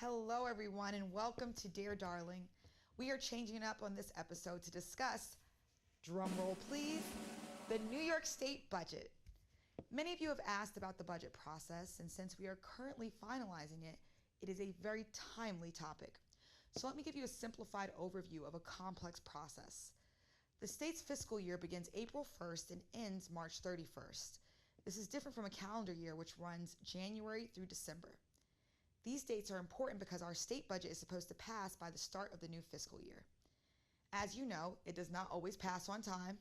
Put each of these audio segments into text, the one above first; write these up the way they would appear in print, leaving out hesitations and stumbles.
Hello everyone and welcome to Dear Darling. We are changing it up on this episode to discuss, drumroll please, the New York State budget. Many of you have asked about the budget process, and since we are currently finalizing it, it is a very timely topic. So let me give you a simplified overview of a complex process. The state's fiscal year begins April 1st and ends March 31st. This is different from a calendar year which runs January through December. These dates are important because our state budget is supposed to pass by the start of the new fiscal year. As you know, it does not always pass on time,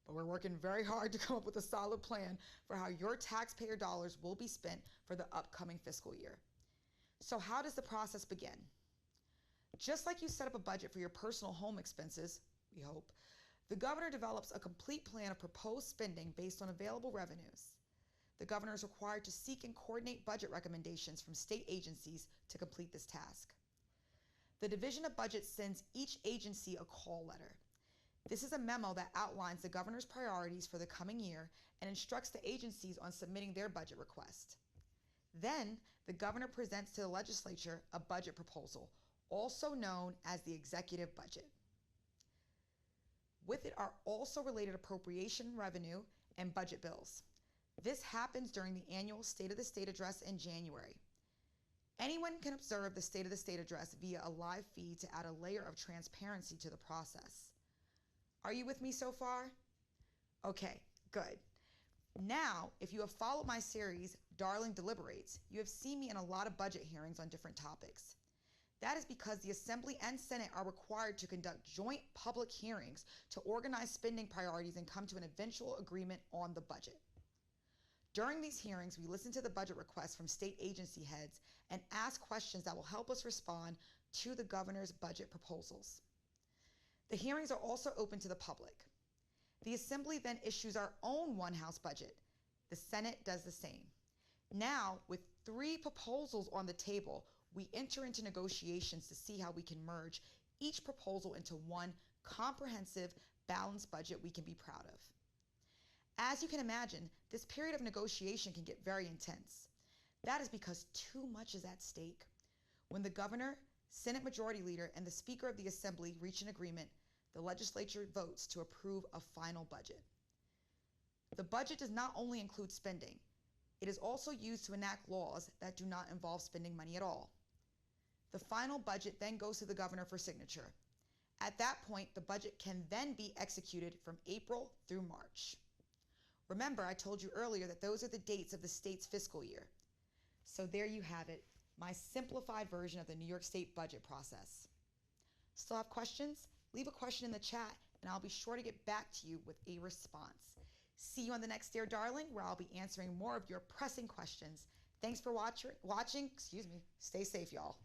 but we're working very hard to come up with a solid plan for how your taxpayer dollars will be spent for the upcoming fiscal year. So how does the process begin? Just like you set up a budget for your personal home expenses, we hope, the governor develops a complete plan of proposed spending based on available revenues. The governor is required to seek and coordinate budget recommendations from state agencies to complete this task. The Division of Budget sends each agency a call letter. This is a memo that outlines the governor's priorities for the coming year and instructs the agencies on submitting their budget request. Then, the governor presents to the legislature a budget proposal, also known as the executive budget. With it are also related appropriation revenue and budget bills. This happens during the annual State of the State address in January. Anyone can observe the State of the State address via a live feed to add a layer of transparency to the process. Are you with me so far? Okay, good. Now, if you have followed my series, Darling Deliberates, you have seen me in a lot of budget hearings on different topics. That is because the Assembly and Senate are required to conduct joint public hearings to organize spending priorities and come to an eventual agreement on the budget. During these hearings, we listen to the budget requests from state agency heads and ask questions that will help us respond to the governor's budget proposals. The hearings are also open to the public. The Assembly then issues our own one-house budget. The Senate does the same. Now, with 3 proposals on the table, we enter into negotiations to see how we can merge each proposal into one comprehensive, balanced budget we can be proud of. As you can imagine, this period of negotiation can get very intense. That is because too much is at stake. When the governor, Senate Majority Leader, and the Speaker of the Assembly reach an agreement, the legislature votes to approve a final budget. The budget does not only include spending, it is also used to enact laws that do not involve spending money at all. The final budget then goes to the governor for signature. At that point, the budget can then be executed from April through March. Remember, I told you earlier that those are the dates of the state's fiscal year. So there you have it, my simplified version of the New York State budget process. Still have questions? Leave a question in the chat and I'll be sure to get back to you with a response. See you on the next Dear Darling, where I'll be answering more of your pressing questions. Thanks for watching. Stay safe, y'all.